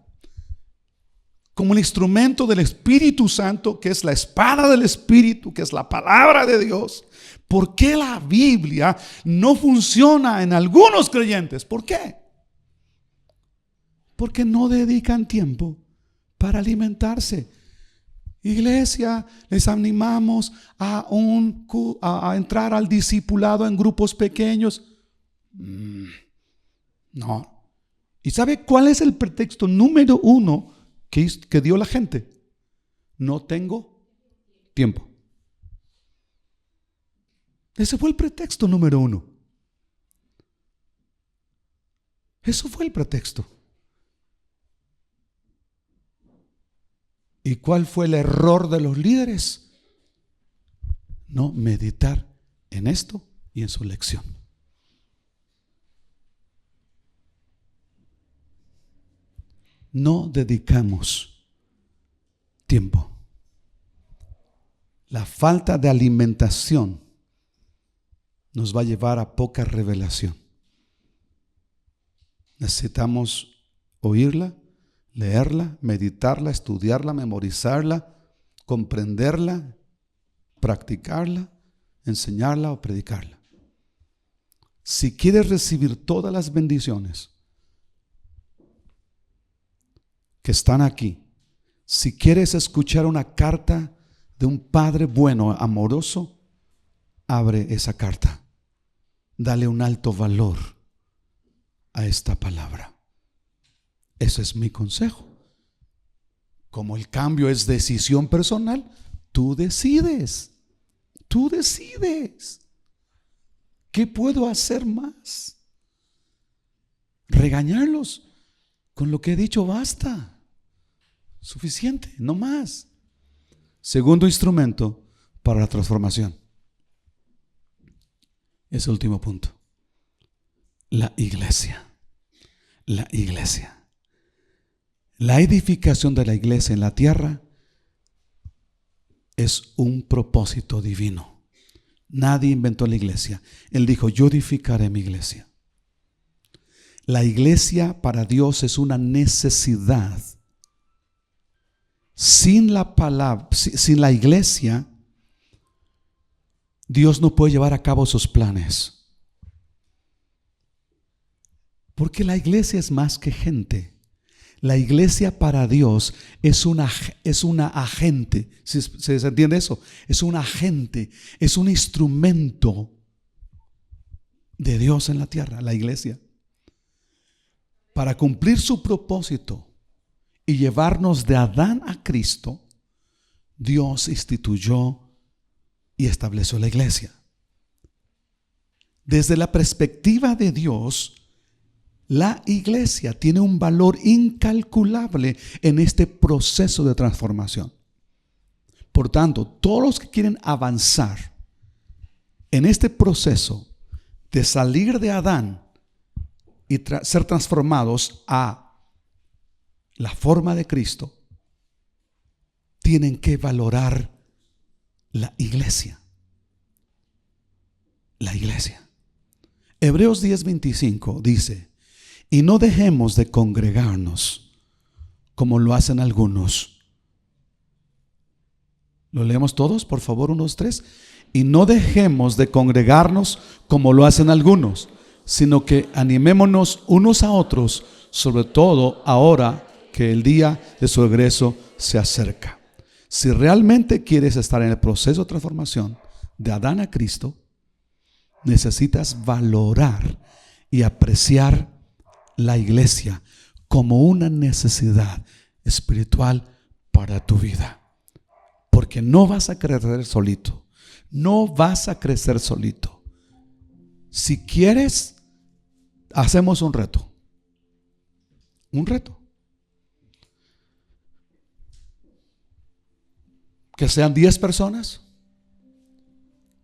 como el instrumento del Espíritu Santo, que es la espada del Espíritu, que es la palabra de Dios, por qué la Biblia no funciona en algunos creyentes? ¿Por qué? Porque no dedican tiempo para alimentarse. Iglesia, les animamos a entrar al discipulado en grupos pequeños. No. ¿Y sabe cuál es el pretexto número uno que dio la gente? No tengo tiempo. Ese fue el pretexto número uno. Eso fue el pretexto. ¿Y cuál fue el error de los líderes? No meditar en esto y en su lección. No dedicamos tiempo. La falta de alimentación nos va a llevar a poca revelación. Necesitamos oírla, leerla, meditarla, estudiarla, memorizarla, comprenderla, practicarla, enseñarla o predicarla. Si quieres recibir todas las bendiciones que están aquí, si quieres escuchar una carta de un Padre bueno, amoroso, abre esa carta. Dale un alto valor a esta palabra. Ese es mi consejo. Como el cambio es decisión personal, tú decides. Tú decides. ¿Qué puedo hacer más? Regañarlos. Con lo que he dicho basta. Suficiente, no más. Segundo instrumento para la transformación. Ese último punto. La iglesia. La iglesia. La edificación de la iglesia en la tierra es un propósito divino. Nadie inventó la iglesia. Él dijo, yo edificaré mi iglesia. La iglesia para Dios es una necesidad. Sin la palabra, sin la iglesia, Dios no puede llevar a cabo sus planes. Porque la iglesia es más que gente. La iglesia para Dios es una agente. ¿Se entiende eso? Es un agente, es un instrumento de Dios en la tierra, la iglesia, para cumplir su propósito y llevarnos de Adán a Cristo. Dios instituyó y estableció la iglesia. Desde la perspectiva de Dios, la iglesia tiene un valor incalculable en este proceso de transformación. Por tanto, todos los que quieren avanzar en este proceso de salir de Adán y ser transformados a la forma de Cristo, tienen que valorar la iglesia. La iglesia. Hebreos 10:25 dice: y no dejemos de congregarnos como lo hacen algunos. ¿Lo leemos todos, por favor? 1, 2, 3. Y no dejemos de congregarnos como lo hacen algunos, sino que animémonos unos a otros, sobre todo ahora que el día de su regreso se acerca. Si realmente quieres estar en el proceso de transformación de Adán a Cristo, necesitas valorar y apreciar la iglesia como una necesidad espiritual para tu vida. Porque no vas a crecer solito. No vas a crecer solito. Si quieres, hacemos un reto. Un reto. Que sean 10 personas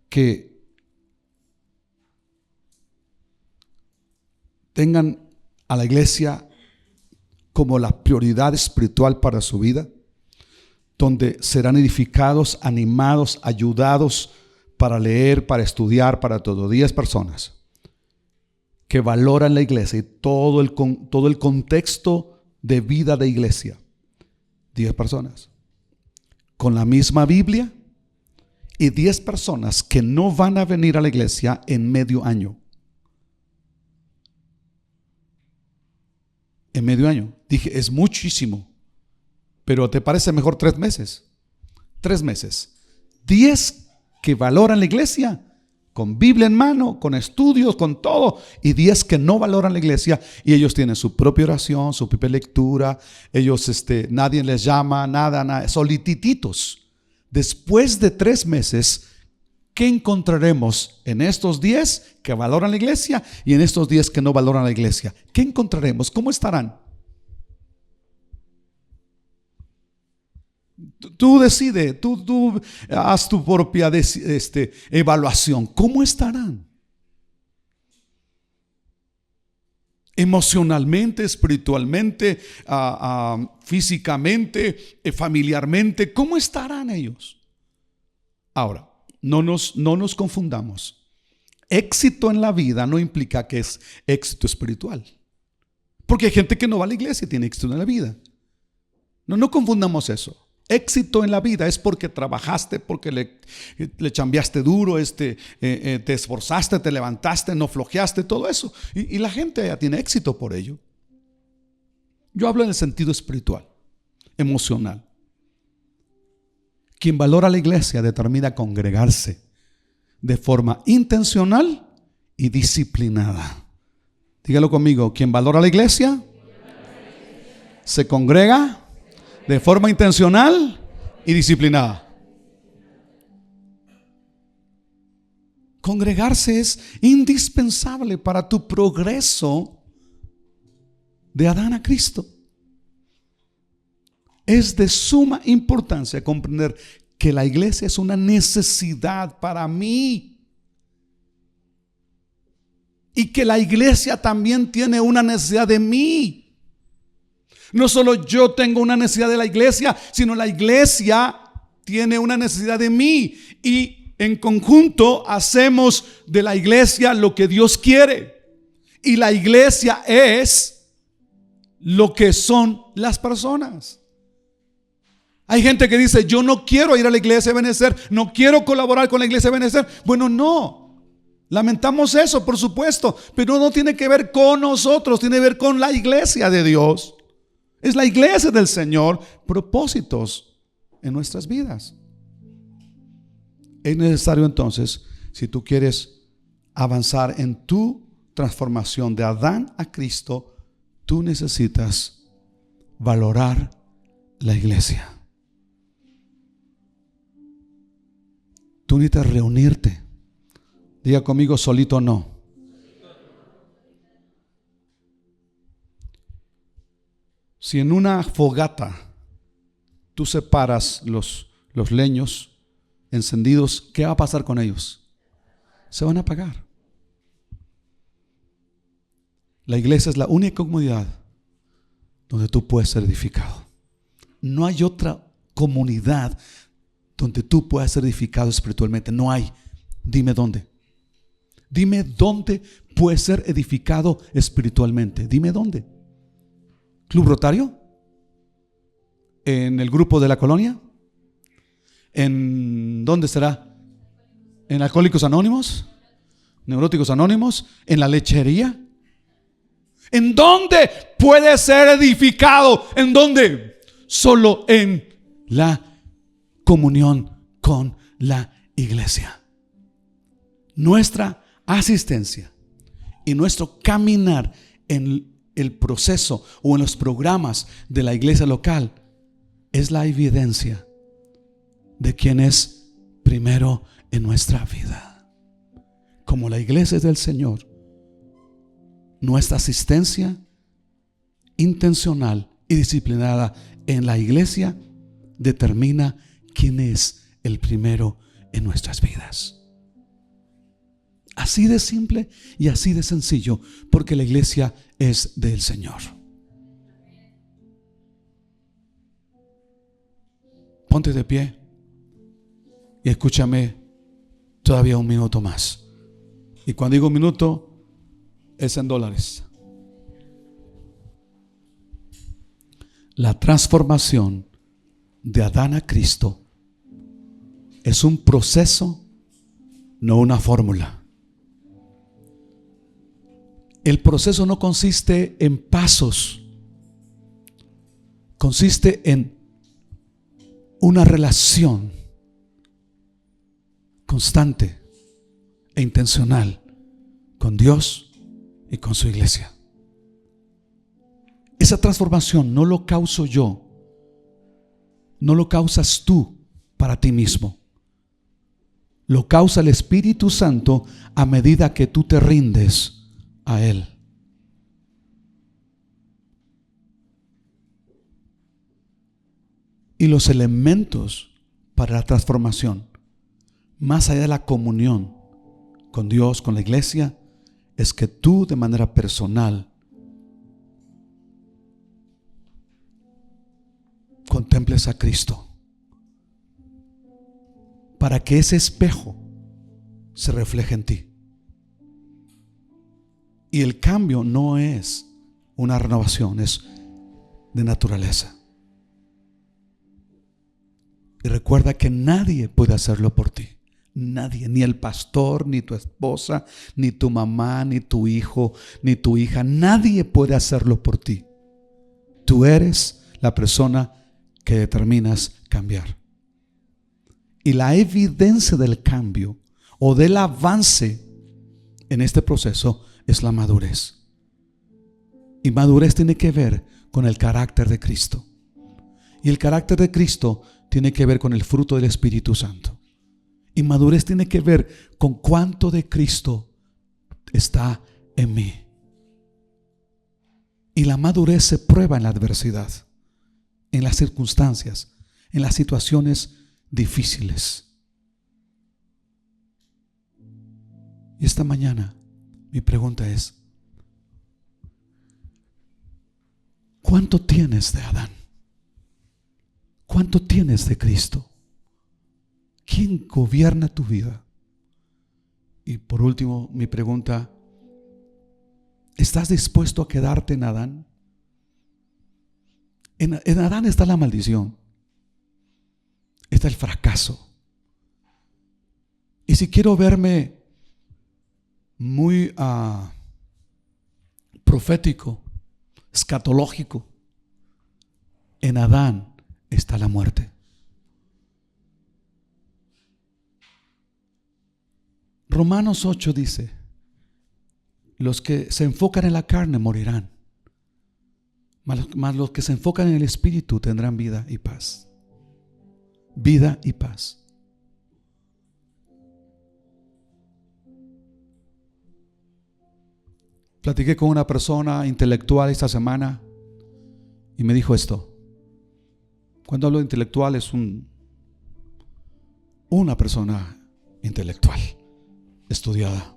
que tengan a la iglesia como la prioridad espiritual para su vida, donde serán edificados, animados, ayudados para leer, para estudiar, para todo. 10 personas que valoran la iglesia y todo el contexto de vida de iglesia. 10 personas con la misma Biblia y 10 personas que no van a venir a la iglesia en medio año. En medio año. Dije, es muchísimo. Pero ¿te parece mejor 3 meses? 3 meses. 10 que valoran la iglesia, con Biblia en mano, con estudios, con todo. Y 10 que no valoran la iglesia y ellos tienen su propia oración, su propia lectura. Ellos, nadie les llama, nada, solitititos. Después de 3 meses, ¿qué encontraremos en estos 10 que valoran la iglesia y en estos 10 que no valoran la iglesia? ¿Qué encontraremos? ¿Cómo estarán? Tú decide, tú haz tu propia evaluación. ¿Cómo estarán? Emocionalmente, espiritualmente, físicamente, familiarmente. ¿Cómo estarán ellos? Ahora, no nos confundamos. Éxito en la vida no implica que es éxito espiritual. Porque hay gente que no va a la iglesia y tiene éxito en la vida. No confundamos eso. Éxito en la vida es porque trabajaste, porque le chambeaste duro, te esforzaste, te levantaste, no flojeaste, todo eso. Y la gente ya tiene éxito por ello. Yo hablo en el sentido espiritual, emocional. Quien valora la iglesia determina congregarse de forma intencional y disciplinada. Dígalo conmigo, quien valora la iglesia se congrega de forma intencional y disciplinada. Congregarse es indispensable para tu progreso de Adán a Cristo. Es de suma importancia comprender que la iglesia es una necesidad para mí y que la iglesia también tiene una necesidad de mí. No solo yo tengo una necesidad de la iglesia, sino la iglesia tiene una necesidad de mí. Y en conjunto hacemos de la iglesia lo que Dios quiere. Y la iglesia es lo que son las personas. Hay gente que dice, yo no quiero ir a la iglesia de Benecer, no quiero colaborar con la iglesia de Benecer. Bueno, no. Lamentamos eso, por supuesto, pero no tiene que ver con nosotros, tiene que ver con la iglesia de Dios. Es la iglesia del Señor, propósitos en nuestras vidas. Es necesario entonces, si tú quieres avanzar en tu transformación de Adán a Cristo, tú necesitas valorar la iglesia. Tú necesitas reunirte. Diga conmigo, solito no. Si en una fogata tú separas los leños encendidos, ¿qué va a pasar con ellos? Se van a apagar. La iglesia es la única comunidad donde tú puedes ser edificado. No hay otra comunidad donde tú puedas ser edificado espiritualmente. No hay. Dime dónde. Dime dónde puedes ser edificado espiritualmente. Dime dónde. ¿Club Rotario? ¿En el grupo de la colonia? ¿En dónde será? ¿En Alcohólicos Anónimos? ¿Neuróticos Anónimos? ¿En la lechería? ¿En dónde puede ser edificado? ¿En dónde? Solo en la comunión con la iglesia. Nuestra asistencia y nuestro caminar en el proceso o en los programas de la iglesia local es la evidencia de quién es primero en nuestra vida. Como la iglesia es del Señor, nuestra asistencia intencional y disciplinada en la iglesia determina quién es el primero en nuestras vidas. Así de simple y así de sencillo, porque la iglesia es del Señor. Ponte de pie y escúchame todavía un minuto más. Y cuando digo un minuto, es en dólares. La transformación de Adán a Cristo es un proceso, no una fórmula. El proceso no consiste en pasos, consiste en una relación constante e intencional con Dios y con su iglesia. Esa transformación no lo causo yo, no lo causas tú para ti mismo. Lo causa el Espíritu Santo a medida que tú te rindes a Él. Y los elementos para la transformación, más allá de la comunión con Dios, con la iglesia, es que tú de manera personal contemples a Cristo, para que ese espejo se refleje en ti. Y el cambio no es una renovación, es de naturaleza. Y recuerda que nadie puede hacerlo por ti. Nadie, ni el pastor, ni tu esposa, ni tu mamá, ni tu hijo, ni tu hija. Nadie puede hacerlo por ti. Tú eres la persona que determinas cambiar. Y la evidencia del cambio o del avance en este proceso es la madurez. Y madurez tiene que ver con el carácter de Cristo. Y el carácter de Cristo tiene que ver con el fruto del Espíritu Santo. Y madurez tiene que ver con cuánto de Cristo está en mí. Y la madurez se prueba en la adversidad, en las circunstancias, en las situaciones difíciles. Y esta mañana mi pregunta es: ¿cuánto tienes de Adán? ¿Cuánto tienes de Cristo? ¿Quién gobierna tu vida? Y por último, mi pregunta: ¿estás dispuesto a quedarte en Adán? En Adán está la maldición, está el fracaso. Y si quiero verme muy profético, escatológico, en Adán está la muerte. Romanos 8 dice los que se enfocan en la carne morirán, mas los que se enfocan en el Espíritu tendrán vida y paz. Vida y paz. Platiqué con una persona intelectual esta semana y me dijo esto. Cuando hablo de intelectual es una persona intelectual, estudiada.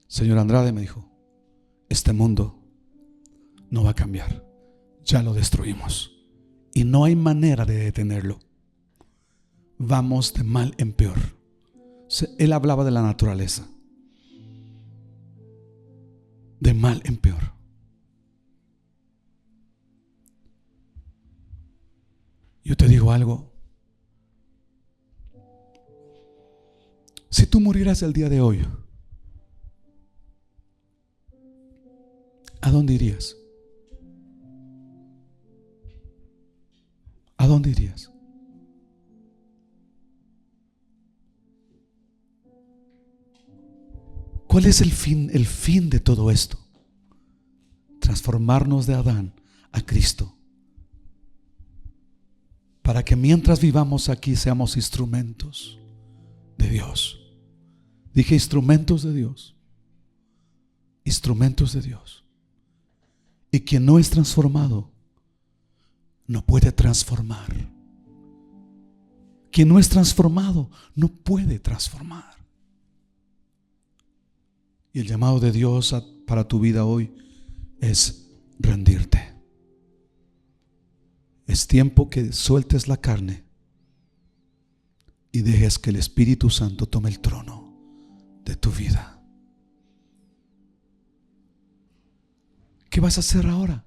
Señor Andrade, me dijo, este mundo no va a cambiar. Ya lo destruimos y no hay manera de detenerlo. Vamos de mal en peor. Él hablaba de la naturaleza. De mal en peor. Yo te digo algo. Si tú murieras el día de hoy, ¿a dónde irías? ¿A dónde irías? ¿Cuál es el fin de todo esto? Transformarnos de Adán a Cristo, para que mientras vivamos aquí seamos instrumentos de Dios. Dije instrumentos de Dios. Instrumentos de Dios. Y quien no es transformado no puede transformar. Quien no es transformado no puede transformar. Y el llamado de Dios para tu vida hoy es rendirte. Es tiempo que sueltes la carne y dejes que el Espíritu Santo tome el trono de tu vida. ¿Qué vas a hacer ahora?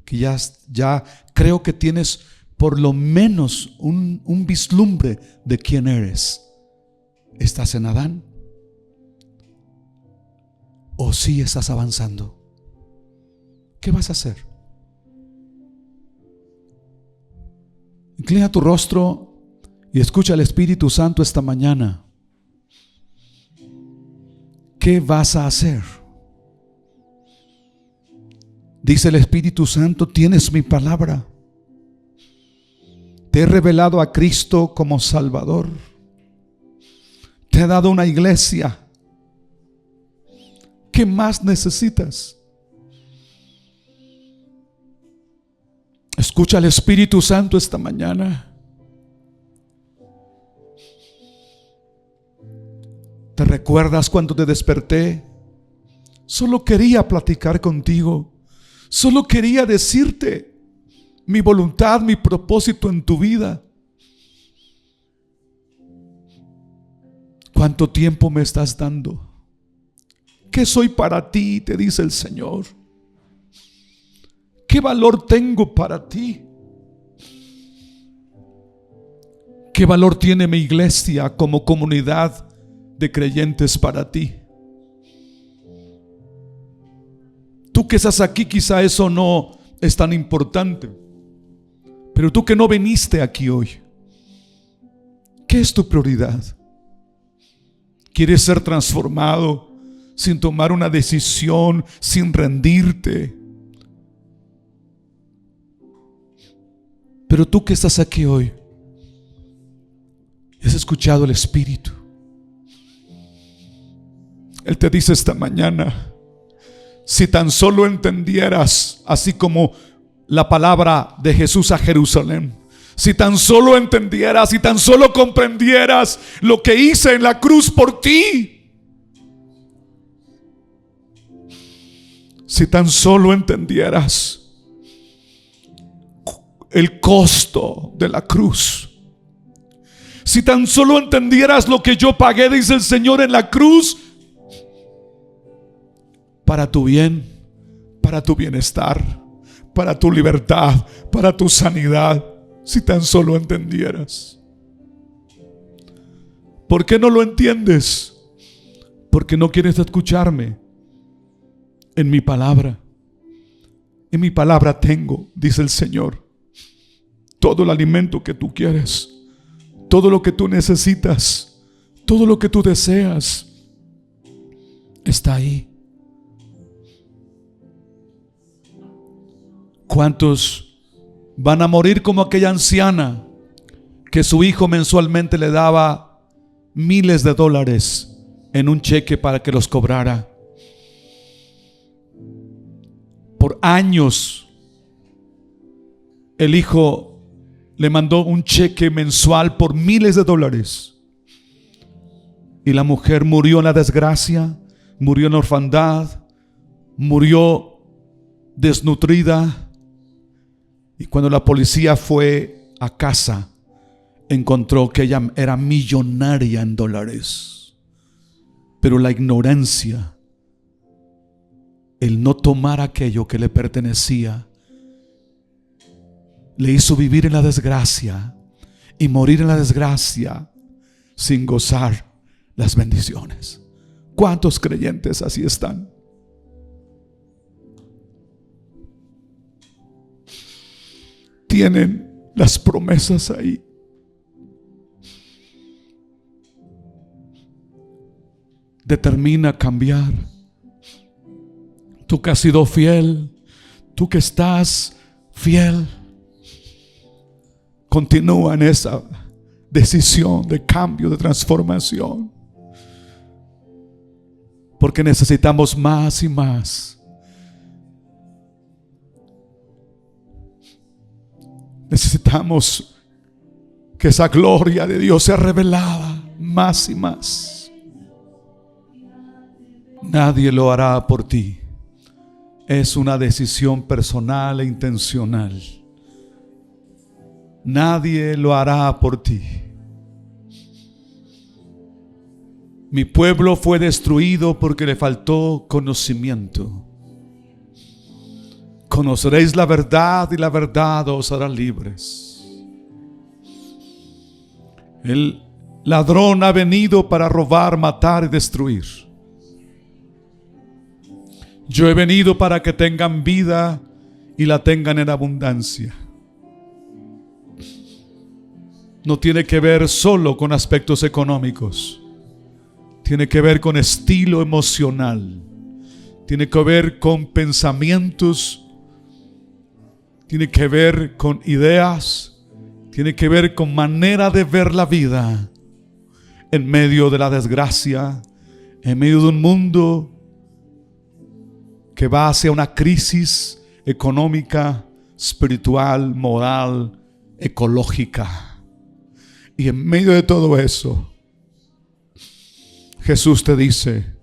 Que ya creo que tienes por lo menos un vislumbre de quién eres. ¿Estás en Adán? ¿O sí estás avanzando? ¿Qué vas a hacer? Inclina tu rostro y escucha al Espíritu Santo esta mañana. ¿Qué vas a hacer? Dice el Espíritu Santo, tienes mi palabra. Te he revelado a Cristo como Salvador. Te he dado una iglesia. ¿Qué más necesitas? Escucha al Espíritu Santo esta mañana. ¿Te recuerdas cuando te desperté? Solo quería platicar contigo. Solo quería decirte mi voluntad, mi propósito en tu vida. ¿Cuánto tiempo me estás dando? ¿Qué soy para ti? Te dice el Señor. ¿Qué valor tengo para ti? ¿Qué valor tiene mi iglesia como comunidad de creyentes para ti? Tú que estás aquí, quizá eso no es tan importante, pero tú que no viniste aquí hoy, ¿qué es tu prioridad? ¿Quieres ser transformado sin tomar una decisión, sin rendirte? Pero tú que estás aquí hoy, has escuchado el Espíritu. Él te dice esta mañana, si tan solo entendieras, así como la palabra de Jesús a Jerusalén, si tan solo entendieras, si tan solo comprendieras lo que hice en la cruz por ti, si tan solo entendieras el costo de la cruz, si tan solo entendieras lo que yo pagué, dice el Señor, en la cruz, para tu bien, para tu bienestar, para tu libertad, para tu sanidad, si tan solo entendieras. ¿Por qué no lo entiendes? Porque no quieres escucharme. En mi palabra tengo, dice el Señor, todo el alimento que tú quieres, todo lo que tú necesitas, todo lo que tú deseas. está ahí. ¿Cuántos van a morir como aquella anciana que su hijo mensualmente le daba miles de dólares en un cheque para que los cobrara? Por años el hijo le mandó un cheque mensual por miles de dólares. Y la mujer murió en la desgracia, murió en la orfandad, murió desnutrida. Y cuando la policía fue a casa, encontró que ella era millonaria en dólares. Pero la ignorancia, el no tomar aquello que le pertenecía, le hizo vivir en la desgracia y morir en la desgracia sin gozar las bendiciones. ¿Cuántos creyentes así están? Tienen las promesas ahí. Determina cambiar. Tú que has sido fiel, tú que estás fiel, continúa en esa decisión de cambio, de transformación. Porque necesitamos más y más. Necesitamos que esa gloria de Dios sea revelada más y más. Nadie lo hará por ti. Es una decisión personal e intencional. Nadie lo hará por ti. Mi pueblo fue destruido porque le faltó conocimiento. Conoceréis la verdad y la verdad os hará libres. El ladrón ha venido para robar, matar y destruir. Yo he venido para que tengan vida y la tengan en abundancia. No tiene que ver solo con aspectos económicos. Tiene que ver con estilo emocional. Tiene que ver con pensamientos. Tiene que ver con ideas. Tiene que ver con manera de ver la vida en medio de la desgracia, en medio de un mundo que va hacia una crisis económica, espiritual, moral, ecológica. Y en medio de todo eso, Jesús te dice,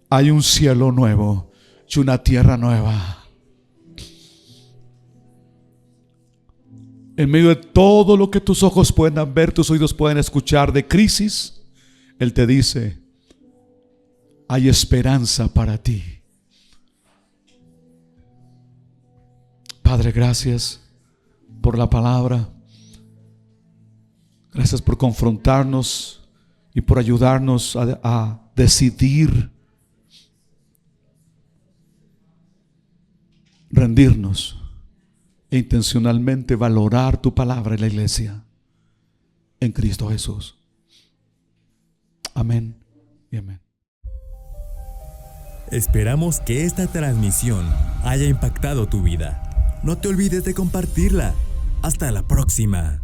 hay un cielo nuevo y una tierra nueva. En medio de todo lo que tus ojos puedan ver, tus oídos pueden escuchar de crisis, Él te dice, hay esperanza para ti. Padre, gracias por la palabra. Gracias por confrontarnos y por ayudarnos a decidir rendirnos e intencionalmente valorar tu palabra en la iglesia en Cristo Jesús. Amén y amén. Esperamos que esta transmisión haya impactado tu vida. No te olvides de compartirla. Hasta la próxima.